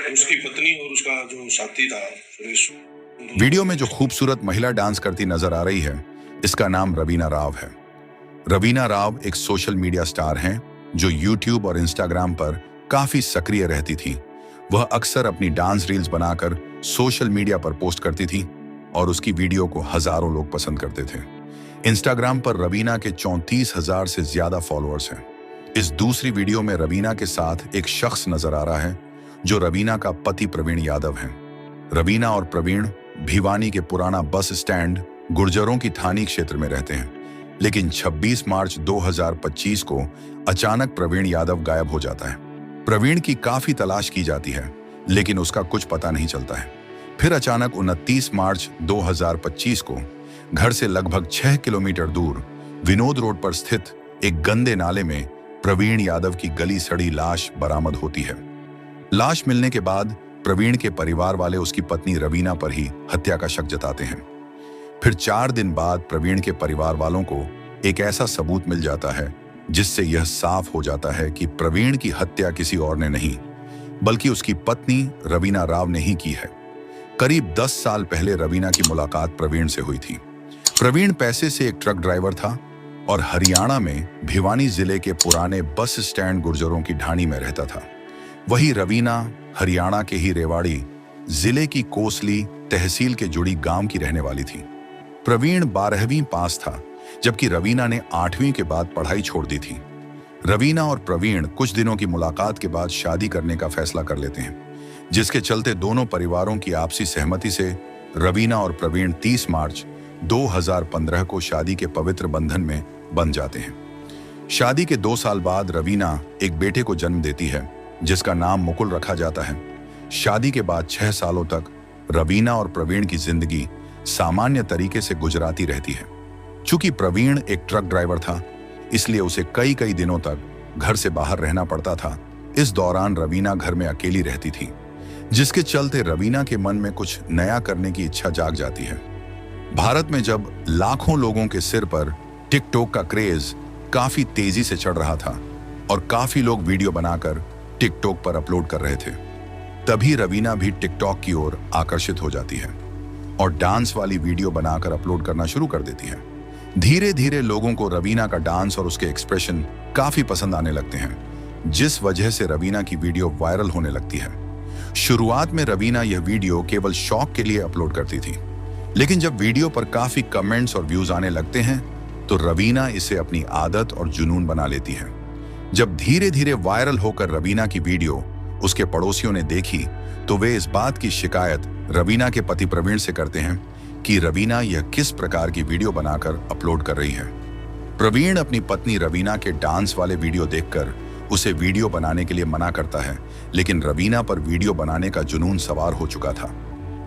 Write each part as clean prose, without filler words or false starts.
उसकी पत्नी और उसका जो साथी था सुरेश। वीडियो में जो खूबसूरत महिला डांस करती नजर आ रही है, इसका नाम रवीना राव है। रवीना राव एक सोशल मीडिया स्टार हैं जो यूट्यूब और इंस्टाग्राम पर काफी सक्रिय रहती थी। वह अक्सर अपनी डांस रील्स बनाकर सोशल मीडिया पर पोस्ट करती थी और उसकी वीडियो को हजारों लोग पसंद करते थे। इंस्टाग्राम पर रवीना के 34,000 से ज्यादा फॉलोअर्स हैं। इस दूसरी वीडियो में रवीना के साथ एक शख्स नजर आ रहा है जो रवीना का पति प्रवीण यादव है। रवीना और प्रवीण भिवानी के पुराना बस स्टैंड गुर्जरों की थानी क्षेत्र में रहते हैं, लेकिन 26 मार्च 2025 को अचानक प्रवीण यादव गायब हो जाता है। प्रवीण की काफी तलाश की जाती है, लेकिन उसका कुछ पता नहीं चलता है। फिर अचानक 29 मार्च 2025 को घर से लगभग 6 किलोमीटर दूर विनोद रोड पर स्थित एक गंदे नाले में प्रवीण यादव की गली सड़ी लाश बरामद होती है। लाश मिलने के बाद प्रवीण के परिवार वाले उसकी पत्नी रवीना पर ही हत्या का शक जताते हैं। फिर 4 दिन बाद प्रवीण के परिवार वालों को एक ऐसा सबूत मिल जाता है जिससे यह साफ हो जाता है कि प्रवीण की हत्या किसी और ने नहीं, बल्कि उसकी पत्नी रवीना राव ने ही की है। करीब 10 साल पहले रवीना की मुलाकात प्रवीण से हुई थी। प्रवीण पैसे से एक ट्रक ड्राइवर था और हरियाणा में भिवानी जिले के पुराने बस स्टैंड गुर्जरों की ढाणी में रहता था। वही रवीना हरियाणा के ही रेवाड़ी जिले की कोसली तहसील के जुड़ी गांव की रहने वाली थी। प्रवीण 12वीं पास था, जबकि रवीना ने 8वीं के बाद पढ़ाई छोड़ दी थी। रवीना और प्रवीण कुछ दिनों की मुलाकात के बाद शादी करने का फैसला कर लेते हैं, जिसके चलते दोनों परिवारों की आपसी सहमति से रवीना और प्रवीण 30 मार्च 2015 को शादी के पवित्र बंधन में बंध जाते हैं। शादी के 2 साल बाद रवीना एक बेटे को जन्म देती है, जिसका नाम मुकुल रखा जाता है। शादी के बाद 6 सालों तक रवीना और प्रवीण की जिंदगी सामान्य तरीके से गुजराती रहती है। चूंकि प्रवीण एक ट्रक ड्राइवर था, इसलिए उसे कई दिनों तक घर से बाहर रहना पड़ता था। इस दौरान रवीना घर में अकेली रहती थी, जिसके चलते रवीना के मन में कुछ नया करने की इच्छा जाग जाती है। भारत में जब लाखों लोगों के सिर पर टिकटॉक का क्रेज काफी तेजी से चढ़ रहा था और काफी लोग वीडियो बनाकर टिकटॉक पर अपलोड कर रहे थे, तभी रवीना भी टिकटॉक की ओर आकर्षित हो जाती है और डांस वाली वीडियो बनाकर अपलोड करना शुरू कर देती है। धीरे धीरे लोगों को रवीना का डांस और उसके एक्सप्रेशन काफी पसंद आने लगते हैं, जिस वजह से रवीना की वीडियो वायरल होने लगती है। शुरुआत में रवीना यह वीडियो केवल शौक के लिए अपलोड करती थी, लेकिन जब वीडियो पर काफी कमेंट्स और व्यूज आने लगते हैं तो रवीना इसे अपनी आदत और जुनून बना लेती है। जब धीरे धीरे वायरल होकर रवीना की वीडियो उसके पड़ोसियों ने देखी तो वे इस बात की शिकायत रवीना के पति प्रवीण से करते हैं कि रवीना यह किस प्रकार की वीडियो बनाकर अपलोड कर रही है। प्रवीण अपनी पत्नी रवीना के डांस वाले वीडियो देखकर उसे वीडियो बनाने के लिए मना करता है, लेकिन रवीना पर वीडियो बनाने का जुनून सवार हो चुका था,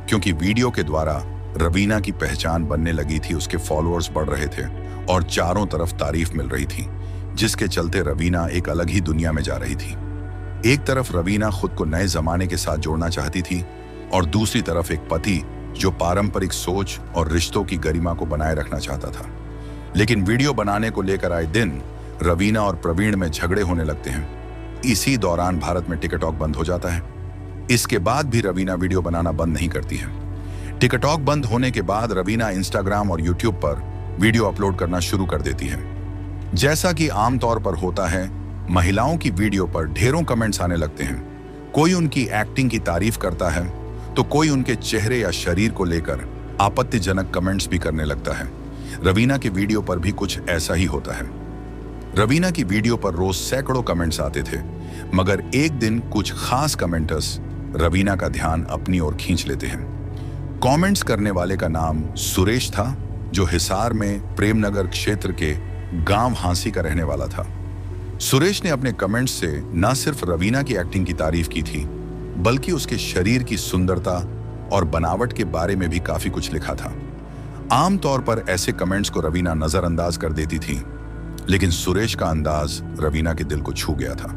क्योंकि वीडियो के द्वारा रवीना की पहचान बनने लगी थी। उसके फॉलोअर्स बढ़ रहे थे और चारों तरफ तारीफ मिल रही थी, जिसके चलते रवीना एक अलग ही दुनिया में जा रही थी। एक तरफ रवीना खुद को नए जमाने के साथ जोड़ना चाहती थी और दूसरी तरफ एक पति जो पारंपरिक सोच और रिश्तों की गरिमा को बनाए रखना चाहता था। लेकिन वीडियो बनाने को लेकर आए दिन रवीना और प्रवीण में झगड़े होने लगते हैं। इसी दौरान भारत में टिकटॉक बंद हो जाता है। इसके बाद भी रवीना वीडियो बनाना बंद नहीं करती है। टिकटॉक बंद होने के बाद रवीना इंस्टाग्राम और यूट्यूब पर वीडियो अपलोड करना शुरू कर देती है। जैसा कि आमतौर पर होता है, महिलाओं की वीडियो पर ढेरों कमेंट्स आने लगते हैं। कोई उनकी एक्टिंग की तारीफ करता है तो कोई उनके चेहरे या शरीर को लेकर आपत्तिजनक कमेंट्स भी करने लगता है। रवीना की वीडियो पर भी कुछ ऐसा ही होता है। रवीना की वीडियो पर रोज सैकड़ों कमेंट्स आते थे, मगर एक दिन कुछ खास कमेंटर्स रवीना का ध्यान अपनी ओर खींच लेते हैं। कमेंट्स करने वाले का नाम सुरेश था, जो हिसार में प्रेमनगर क्षेत्र के गांव हांसी का रहने वाला था। सुरेश ने अपने कमेंट्स से न सिर्फ रवीना की एक्टिंग की तारीफ की थी, बल्कि उसके शरीर की सुंदरता और बनावट के बारे में भी काफी कुछ लिखा था। आमतौर पर ऐसे कमेंट्स को रवीना नजरअंदाज कर देती थी, लेकिन सुरेश का अंदाज रवीना के दिल को छू गया था,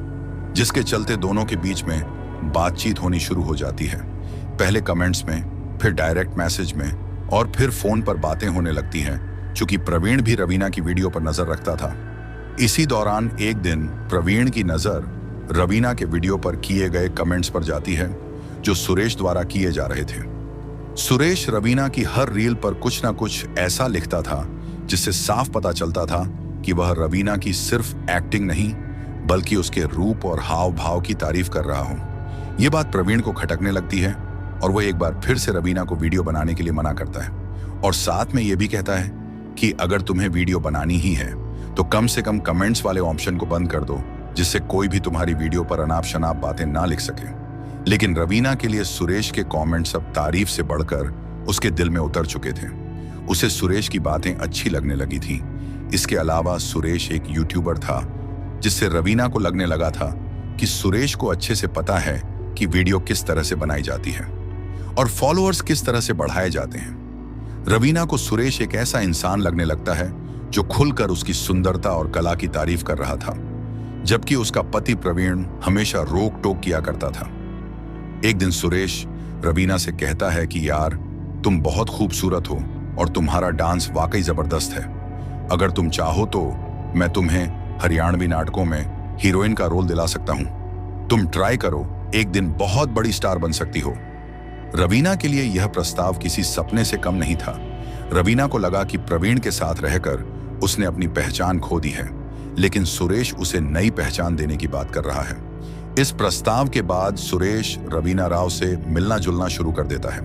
जिसके चलते दोनों के बीच में बातचीत होनी शुरू हो जाती है। पहले कमेंट्स में, फिर डायरेक्ट मैसेज में और फिर फोन पर बातें होने लगती हैं, चूंकि प्रवीण भी रवीना की वीडियो पर नजर रखता था। इसी दौरान एक दिन प्रवीण की नजर रवीना के वीडियो पर किए गए कमेंट्स पर जाती है, जो सुरेश द्वारा किए जा रहे थे। सुरेश रवीना की हर रील पर कुछ ना कुछ ऐसा लिखता था जिससे साफ पता चलता था कि वह रवीना की सिर्फ एक्टिंग नहीं बल्कि उसके रूप और हाव भाव की तारीफ कर रहा हो। ये बात प्रवीण को खटकने लगती है और वह एक बार फिर से रवीना को वीडियो बनाने के लिए मना करता है और साथ में यह भी कहता है कि अगर तुम्हें वीडियो बनानी ही है तो कम से कम कमेंट्स वाले ऑप्शन को बंद कर दो, जिससे कोई भी तुम्हारी वीडियो पर अनाप शनाप बातें ना लिख सके। लेकिन रवीना के लिए सुरेश के कमेंट्स अब तारीफ से बढ़कर उसके दिल में उतर चुके थे। उसे सुरेश की बातें अच्छी लगने लगी थी। इसके अलावा सुरेश एक यूट्यूबर था, जिससे रवीना को लगने लगा था कि सुरेश को अच्छे से पता है कि वीडियो किस तरह से बनाई जाती है और फॉलोअर्स किस तरह से बढ़ाए जाते हैं। रवीना को सुरेश एक ऐसा इंसान लगने लगता है जो खुलकर उसकी सुंदरता और कला की तारीफ कर रहा था, जबकि उसका पति प्रवीण हमेशा रोक टोक किया करता था। एक दिन सुरेश रवीना से कहता है कि यार, तुम बहुत खूबसूरत हो और तुम्हारा डांस वाकई जबरदस्त है। अगर तुम चाहो तो मैं तुम्हें हरियाणवी नाटकों में हीरोइन का रोल दिला सकता हूं। तुम ट्राई करो, एक दिन बहुत बड़ी स्टार बन सकती हो। रवीना के लिए यह प्रस्ताव किसी सपने से कम नहीं था। रवीना को लगा कि प्रवीण के साथ रहकर उसने अपनी पहचान खो दी है, लेकिन सुरेश उसे नई पहचान देने की बात कर रहा है। इस प्रस्ताव के बाद सुरेश रवीना राव से मिलना जुलना शुरू कर देता है।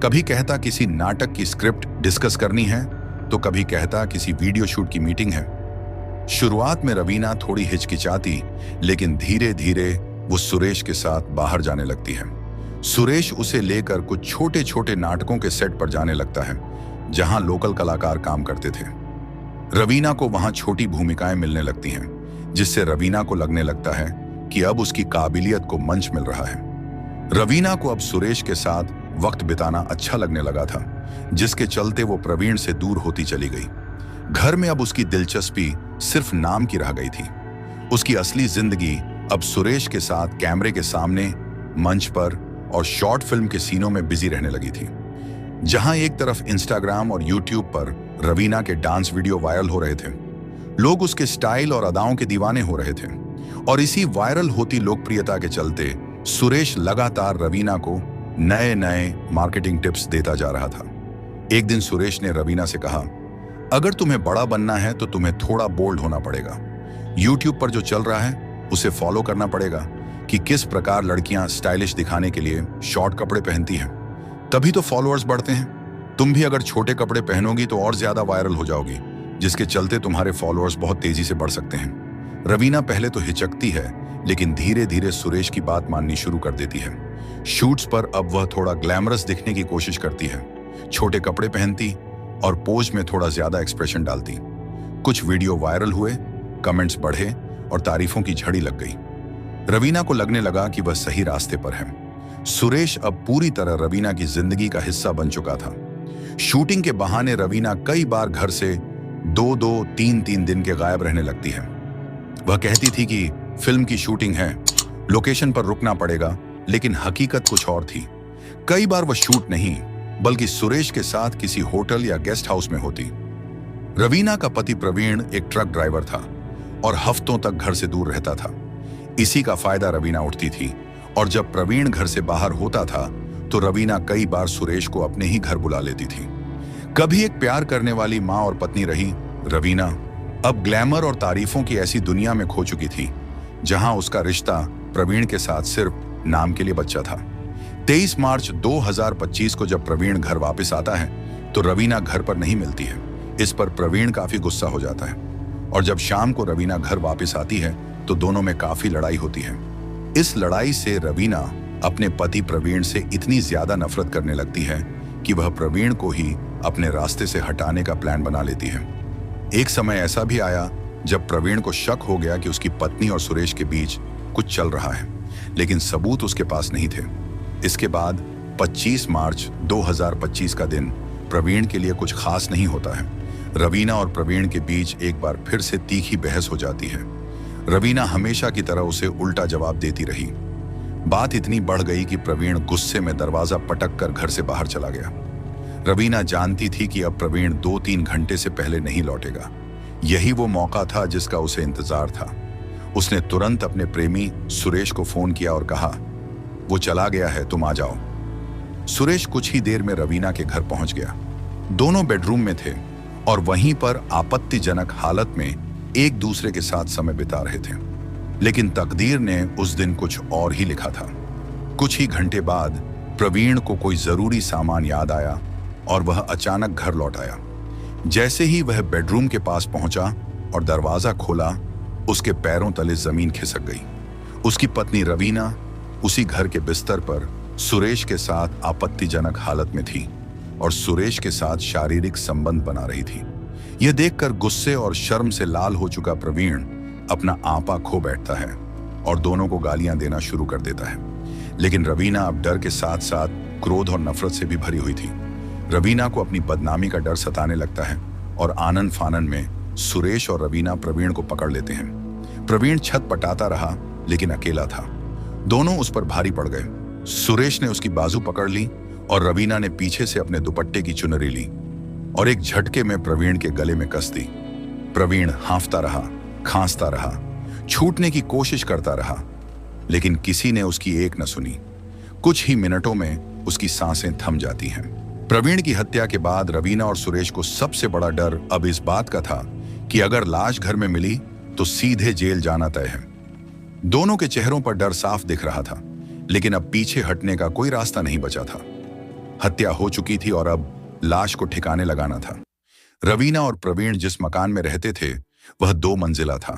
कभी कहता किसी नाटक की स्क्रिप्ट डिस्कस करनी है, तो कभी कहता किसी वीडियो शूट की मीटिंग है। शुरुआत में रवीना थोड़ी हिचकिचाती, लेकिन धीरे धीरे वो सुरेश के साथ बाहर जाने लगती है। सुरेश उसे लेकर कुछ छोटे छोटे नाटकों के सेट पर जाने लगता है, जहां लोकल कलाकार काम करते थे। रवीना को वहां छोटी भूमिकाएं मिलने लगती हैं, जिससे रवीना को लगने लगता है कि अब उसकी काबिलियत को मंच मिल रहा है। रवीना को अब सुरेश के साथ वक्त बिताना अच्छा लगने लगा था, जिसके चलते वो प्रवीण से दूर होती चली गई। घर में अब उसकी दिलचस्पी सिर्फ नाम की रह गई थी। उसकी असली जिंदगी अब सुरेश के साथ कैमरे के सामने, मंच पर और शॉर्ट फिल्म के सीनों में बिजी रहने लगी थी। जहां एक तरफ इंस्टाग्राम और यूट्यूब पर रवीना के डांस वीडियो वायरल हो रहे थे, लोग उसके स्टाइल और अदाओं के दीवाने हो रहे थे। और इसी वायरल होती लोकप्रियता के चलते सुरेश लगातार रवीना को नए नए मार्केटिंग टिप्स देता जा रहा था। एक दिन सुरेश ने रवीना से कहा, अगर तुम्हें बड़ा बनना है तो तुम्हें थोड़ा बोल्ड होना पड़ेगा। यूट्यूब पर जो चल रहा है उसे फॉलो करना पड़ेगा कि किस प्रकार लड़कियां स्टाइलिश दिखाने के लिए शॉर्ट कपड़े पहनती हैं, तभी तो फॉलोअर्स बढ़ते हैं। तुम भी अगर छोटे कपड़े पहनोगी तो और ज्यादा वायरल हो जाओगी, जिसके चलते तुम्हारे फॉलोअर्स बहुत तेजी से बढ़ सकते हैं। रवीना पहले तो हिचकती है, लेकिन धीरे धीरे सुरेश की बात माननी शुरू कर देती है। शूट्स पर अब वह थोड़ा ग्लैमरस दिखने की कोशिश करती है, छोटे कपड़े पहनती और पोज में थोड़ा ज्यादा एक्सप्रेशन डालती। कुछ वीडियो वायरल हुए, कमेंट्स बढ़े और तारीफों की झड़ी लग गई। रवीना को लगने लगा कि वह सही रास्ते पर है। सुरेश अब पूरी तरह रवीना की जिंदगी का हिस्सा बन चुका था। शूटिंग के बहाने रवीना कई बार घर से 2-2, 3-3 दिन के गायब रहने लगती है। वह कहती थी कि फिल्म की शूटिंग है, लोकेशन पर रुकना पड़ेगा, लेकिन हकीकत कुछ और थी। कई बार वह शूट नहीं बल्कि सुरेश के साथ किसी होटल या गेस्ट हाउस में होती। रवीना का पति प्रवीण एक ट्रक ड्राइवर था और हफ्तों तक घर से दूर रहता था। इसी का फायदा रवीना उठती थी और जब प्रवीण घर से बाहर होता था तो रवीना कई बार सुरेश को अपने ही घर बुला लेती थी। कभी एक प्यार करने वाली माँ और पत्नी रही रवीना अब ग्लैमर और तारीफों की ऐसी दुनिया में खो चुकी थी, जहां उसका रिश्ता प्रवीण के साथ सिर्फ नाम के लिए बच्चा था। 23 मार्च 2025 को जब प्रवीण घर वापस आता है तो रवीना घर पर नहीं मिलती है। इस पर प्रवीण काफी गुस्सा हो जाता है और जब शाम को रवीना घर वापस आती है तो दोनों में काफी लड़ाई होती है। इस लड़ाई से रवीना अपने पति प्रवीण से इतनी ज्यादा नफरत करने लगती है कि वह प्रवीण को ही अपने रास्ते से हटाने का प्लान बना लेती है। एक समय ऐसा भी आया जब प्रवीण को शक हो गया कि उसकी पत्नी और सुरेश के बीच कुछ चल रहा है, लेकिन सबूत उसके पास नहीं थे। इसके बाद 25 मार्च 2025 का दिन प्रवीण के लिए कुछ खास नहीं होता है। रवीना और प्रवीण के बीच एक बार फिर से तीखी बहस हो जाती है। रवीना हमेशा की तरह उसे उल्टा जवाब देती रही। बात इतनी बढ़ गई कि प्रवीण गुस्से में दरवाजा पटक कर घर से बाहर चला गया। रवीना जानती थी कि अब प्रवीण 2-3 घंटे से पहले नहीं लौटेगा। यही वो मौका था जिसका उसे इंतजार था। उसने तुरंत अपने प्रेमी सुरेश को फोन किया और कहा, वो चला गया है, तुम आ जाओ। सुरेश कुछ ही देर में रवीना के घर पहुंच गया। दोनों बेडरूम में थे और वहीं पर आपत्तिजनक हालत में एक दूसरे के साथ समय बिता रहे थे। लेकिन तकदीर ने उस दिन कुछ और ही लिखा था। कुछ ही घंटे बाद प्रवीण को कोई जरूरी सामान याद आया और वह अचानक घर लौट आया। जैसे ही वह बेडरूम के पास पहुंचा और दरवाजा खोला, उसके पैरों तले जमीन खिसक गई। उसकी पत्नी रवीना उसी घर के बिस्तर पर सुरेश के साथ आपत्तिजनक हालत में थी और सुरेश के साथ शारीरिक संबंध बना रही थी। यह देखकर गुस्से और शर्म से लाल हो चुका प्रवीण अपना आपा खो बैठता है और दोनों को गालियां देना शुरू कर देता है। लेकिन रवीना अब डर के साथ साथ क्रोध और नफरत से भी भरी हुई थी। रवीना को अपनी बदनामी का डर सताने लगता है और आनन फानन में सुरेश और रवीना प्रवीण को पकड़ लेते हैं। प्रवीण छत पटाता रहा लेकिन अकेला था। दोनों उस पर भारी पड़ गए। सुरेश ने उसकी बाजू पकड़ ली और रवीना ने पीछे से अपने दुपट्टे की चुनरी ली और एक झटके में प्रवीण के गले में कस दी। प्रवीण हांफता रहा, खांसता रहा, छूटने की कोशिश करता रहा, लेकिन किसी ने उसकी एक न सुनी। कुछ ही मिनटों में उसकी सांसें थम जाती हैं। प्रवीण की हत्या के बाद रवीना और सुरेश को सबसे बड़ा डर अब इस बात का था कि अगर लाश घर में मिली तो सीधे जेल जाना तय है। दोनों के चेहरों पर डर साफ दिख रहा था, लेकिन अब पीछे हटने का कोई रास्ता नहीं बचा था। हत्या हो चुकी थी और अब लाश को ठिकाने लगाना था। रवीना और प्रवीण जिस मकान में रहते थे वह 2 मंजिला था।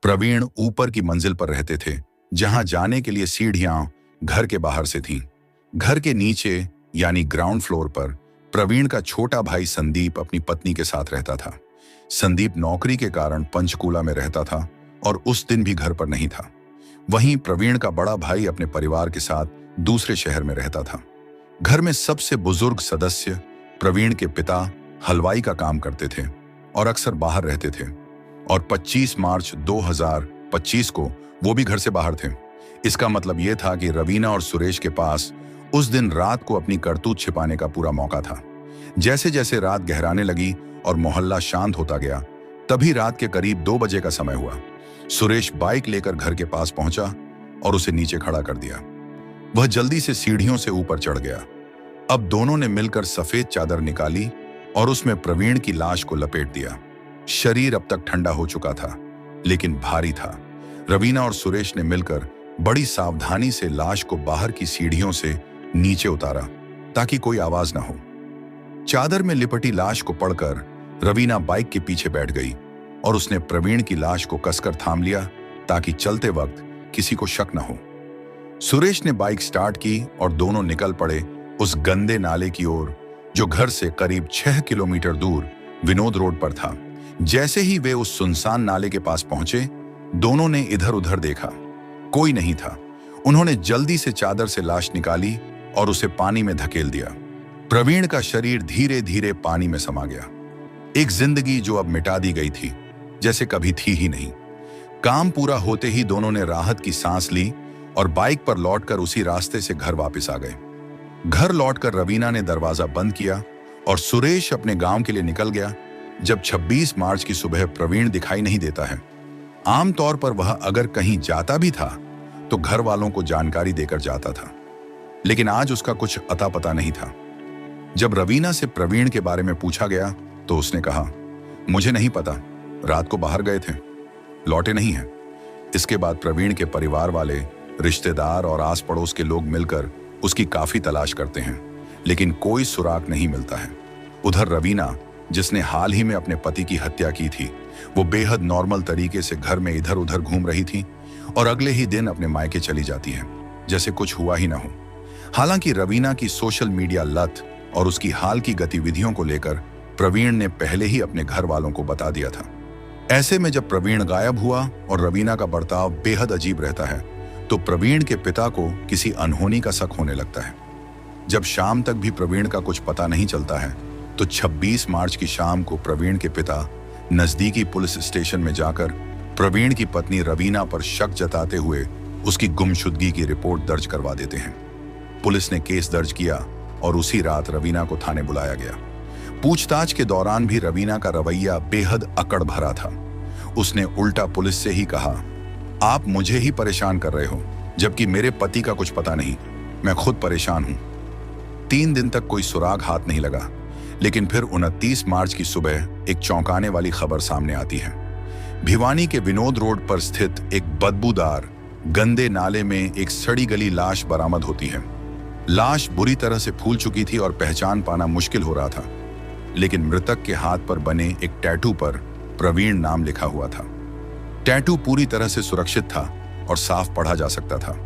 प्रवीण ऊपर की मंजिल पर रहते थे, जहां जाने के लिए सीढ़ियां घर के बाहर से थीं। घर के नीचे यानी ग्राउंड फ्लोर पर प्रवीण का छोटा भाई संदीप अपनी पत्नी के साथ रहता था। संदीप नौकरी के कारण पंचकूला में रहता था और उस दिन भी घर पर नहीं था। वहीं प्रवीण का बड़ा भाई अपने परिवार के साथ दूसरे शहर में रहता था। घर में सबसे बुजुर्ग सदस्य प्रवीण के पिता हलवाई का काम करते थे और अक्सर बाहर रहते थे और 25 मार्च 2025 को वो भी घर से बाहर थे। इसका मतलब यह था कि रवीना और सुरेश के पास उस दिन रात को अपनी करतूत छिपाने का पूरा मौका था। जैसे जैसे रात गहराने लगी और मोहल्ला शांत होता गया, तभी रात के करीब 2 बजे का समय हुआ। सुरेश बाइक लेकर घर के पास पहुंचा और उसे नीचे खड़ा कर दिया। वह जल्दी से सीढ़ियों से ऊपर चढ़ गया। अब दोनों ने मिलकर सफेद चादर निकाली और उसमें प्रवीण की लाश को लपेट दिया। शरीर अब तक ठंडा हो चुका था, लेकिन भारी था। रवीना और सुरेश ने मिलकर बड़ी सावधानी से लाश को बाहर की सीढ़ियों से नीचे उतारा ताकि कोई आवाज ना हो। चादर में लिपटी लाश को पड़कर रवीना बाइक के पीछे बैठ गई और उसने प्रवीण की लाश को कसकर थाम लिया ताकि चलते वक्त किसी को शक न हो। सुरेश ने बाइक स्टार्ट की और दोनों निकल पड़े उस गंदे नाले की ओर जो घर से करीब 6 किलोमीटर दूर विनोद रोड पर था। जैसे ही वे उस सुनसान नाले के पास पहुंचे, दोनों ने इधर उधर देखा। कोई नहीं था। उन्होंने जल्दी से चादर से लाश निकाली और उसे पानी में धकेल दिया। प्रवीण का शरीर धीरे धीरे पानी में समा गया। एक जिंदगी जो अब मिटा दी गई थी, जैसे कभी थी ही नहीं। काम पूरा होते ही दोनों ने राहत की सांस ली और बाइक पर लौटकर उसी रास्ते से घर वापस आ गए। घर लौटकर रवीना ने दरवाजा बंद किया और सुरेश अपने गांव के लिए निकल गया। जब 26 मार्च की सुबह प्रवीण दिखाई नहीं देता है। आमतौर पर वह अगर कहीं जाता भी था तो घर वालों को जानकारी देकर जाता था, लेकिन आज उसका कुछ अता पता नहीं था। जब रवीना से प्रवीण के बारे में पूछा गया तो उसने कहा, मुझे नहीं पता, रात को बाहर गए थे, लौटे नहीं हैं। इसके बाद प्रवीण के परिवार वाले, रिश्तेदार और आस पड़ोस के लोग मिलकर उसकी काफी तलाश करते हैं, लेकिन कोई सुराग नहीं मिलता है। उधर रवीना, जिसने हाल ही में अपने पति की हत्या की थी, वो बेहद नॉर्मल तरीके से घर में इधर उधर घूम रही थी और अगले ही दिन अपने मायके चली जाती है, जैसे कुछ हुआ ही ना हो। हालांकि रवीना की सोशल मीडिया लत और उसकी हाल की गतिविधियों को लेकर प्रवीण ने पहले ही अपने घर वालों को बता दिया था। ऐसे में जब प्रवीण गायब हुआ और रवीना का बर्ताव बेहद अजीब रहता है, तो प्रवीण के पिता को किसी अनहोनी का शक होने लगता है। जब शाम तक भी प्रवीण का कुछ पता नहीं चलता है, तो 26 मार्च की शाम को प्रवीण के पिता नजदीकी पुलिस स्टेशन में जाकर प्रवीण की पत्नी रवीना पर शक जताते हुए उसकी गुमशुदगी की रिपोर्ट दर्ज करवा देते हैं। पुलिस ने केस दर्ज किया और उसी रात रवीना को थाने बुलाया गया। पूछताछ के दौरान भी रवीना का रवैया बेहद अकड़ भरा था। उसने उल्टा पुलिस से ही कहा, आप मुझे ही परेशान कर रहे हो, जबकि मेरे पति का कुछ पता नहीं। मैं खुद परेशान हूं। 3 दिन तक कोई सुराग हाथ नहीं लगा, लेकिन फिर 29 मार्च की सुबह एक चौंकाने वाली खबर सामने आती है। भिवानी के विनोद रोड पर स्थित एक बदबूदार गंदे नाले में एक सड़ी गली लाश बरामद होती है। लाश बुरी तरह से फूल चुकी थी और पहचान पाना मुश्किल हो रहा था, लेकिन मृतक के हाथ पर बने एक टैटू पर प्रवीण नाम लिखा हुआ था। टैटू पूरी तरह से सुरक्षित था और साफ पढ़ा जा सकता था।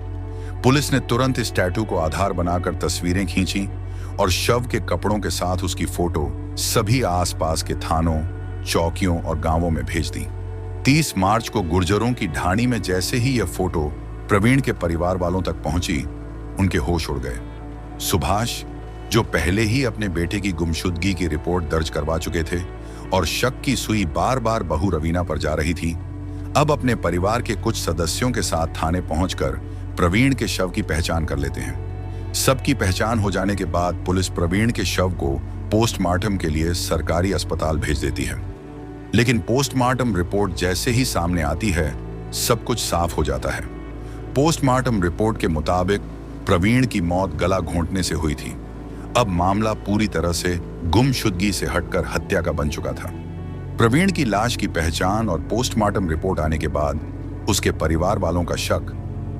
पुलिस ने तुरंत इस टैटू को आधार बनाकर तस्वीरें खींची और शव के कपड़ों के साथ उसकी फोटो सभी आसपास के थानों, चौकियों और गांवों में भेज दी। 30 मार्च को गुर्जरों की ढाणी में जैसे ही यह फोटो प्रवीण के परिवार वालों तक पहुंची, उनके होश उड़ गए। सुभाष, जो पहले ही अपने बेटे की गुमशुदगी की रिपोर्ट दर्ज करवा चुके थे और शक की सुई बार बार बहू रवीना पर जा रही थी, अब अपने परिवार के कुछ सदस्यों के साथ थाने पहुंचकर प्रवीण के शव की पहचान कर लेते हैं। सबकी पहचान हो जाने के बाद पुलिस प्रवीण के शव को पोस्टमार्टम के लिए सरकारी अस्पताल भेज देती है। लेकिन पोस्टमार्टम रिपोर्ट जैसे ही सामने आती है, सब कुछ साफ हो जाता है। पोस्टमार्टम रिपोर्ट के मुताबिक प्रवीण की मौत गला घोंटने से हुई थी। अब मामला पूरी तरह से गुमशुदगी से हटकर हत्या का बन चुका था। प्रवीण की लाश की पहचान और पोस्टमार्टम रिपोर्ट आने के बाद उसके परिवार वालों का शक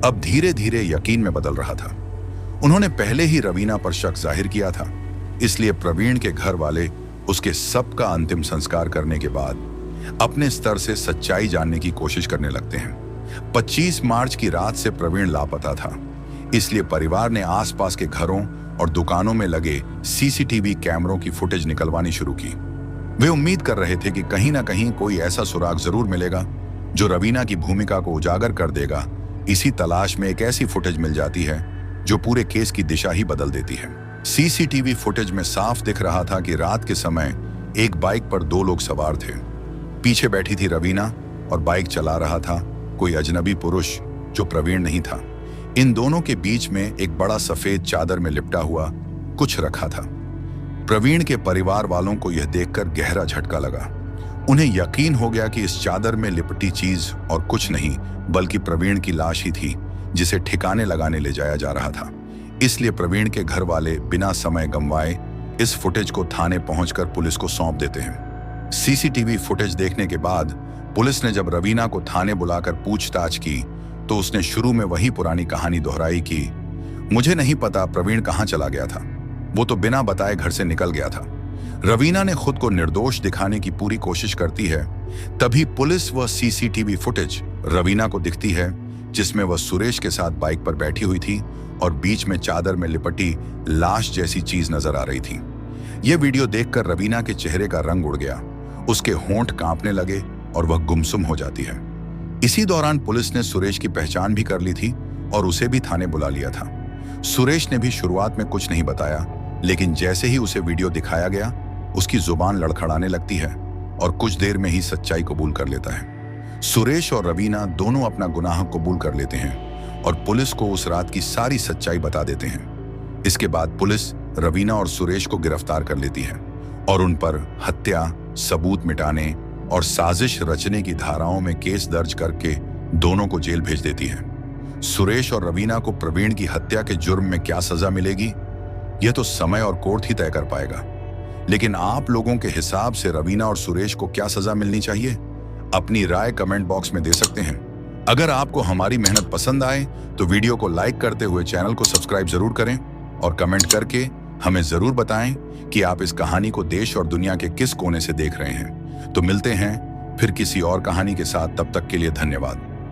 अब धीरे धीरे यकीन में बदल रहा था। उन्होंने पहले ही रवीना पर शक जाहिर किया था, इसलिए प्रवीण के घर वाले उसके सबका अंतिम संस्कार करने के बाद अपने स्तर से सच्चाई जानने की कोशिश करने लगते हैं। 25 मार्च की रात से प्रवीण लापता था, इसलिए परिवार ने आसपास के घरों और दुकानों में लगे सीसीटीवी कैमरों की फुटेज निकलवानी शुरू की। वे उम्मीद कर रहे थे कि कहीं ना कहीं कोई ऐसा सुराग जरूर मिलेगा जो रवीना की भूमिका को उजागर कर देगा। इसी तलाश में एक ऐसी फुटेज मिल जाती है जो पूरे केस की दिशा ही बदल देती है। सीसीटीवी फुटेज में साफ दिख रहा था कि रात के समय एक बाइक पर 2 लोग सवार थे। पीछे बैठी थी रवीना और बाइक चला रहा था कोई अजनबी पुरुष जो प्रवीण नहीं था। इन दोनों के बीच में एक बड़ा सफेद चादर में लिपटा हुआ कुछ रखा था। प्रवीण के परिवार वालों को यह देखकर गहरा झटका लगा। उन्हें यकीन हो गया कि इस चादर में लिपटी चीज और कुछ नहीं बल्कि प्रवीण की लाश ही थी, जिसे ठिकाने लगाने ले जाया जा रहा था। इसलिए प्रवीण के घर वाले बिना समय गंवाए इस फुटेज को थाने पहुंचकर पुलिस को सौंप देते हैं। सीसीटीवी फुटेज देखने के बाद पुलिस ने जब रवीना को थाने बुलाकर पूछताछ की तो उसने शुरू में वही पुरानी कहानी दोहराई कि मुझे नहीं पता प्रवीण कहाँ चला गया था, वो तो बिना बताए घर से निकल गया था। रवीना ने खुद को निर्दोष दिखाने की पूरी कोशिश करती है। तभी पुलिस व सीसीटीवी फुटेज रवीना को दिखती है, जिसमें वह सुरेश के साथ बाइक पर बैठी हुई थी और बीच में चादर में लिपटी लाश जैसी चीज नजर आ रही थी। यह वीडियो देखकर रवीना के चेहरे का रंग उड़ गया, उसके होंठ कांपने लगे और वह गुमसुम हो जाती है। इसी दौरान पुलिस ने सुरेश की पहचान भी कर ली थी और उसे भी थाने बुला लिया था। सुरेश ने भी शुरुआत में कुछ नहीं बताया, लेकिन जैसे ही उसे वीडियो दिखाया गया उसकी जुबान लड़खड़ाने लगती है और कुछ देर में ही सच्चाई कबूल कर लेता है। सुरेश और रवीना दोनों अपना गुनाह कबूल कर लेते हैं और पुलिस को उस रात की सारी सच्चाई बता देते हैं। इसके बाद पुलिस रवीना और सुरेश को गिरफ्तार कर लेती है और उन पर हत्या, सबूत मिटाने और साजिश रचने की धाराओं में केस दर्ज करके दोनों को जेल भेज देती है। सुरेश और रवीना को प्रवीण की हत्या के जुर्म में क्या सजा मिलेगी, यह तो समय और कोर्ट ही तय कर पाएगा। लेकिन आप लोगों के हिसाब से रवीना और सुरेश को क्या सजा मिलनी चाहिए? अपनी राय कमेंट बॉक्स में दे सकते हैं। अगर आपको हमारी मेहनत पसंद आए तो वीडियो को लाइक करते हुए चैनल को सब्सक्राइब जरूर करें और कमेंट करके हमें जरूर बताएं कि आप इस कहानी को देश और दुनिया के किस कोने से देख रहे हैं। तो मिलते हैं फिर किसी और कहानी के साथ, तब तक के लिए धन्यवाद।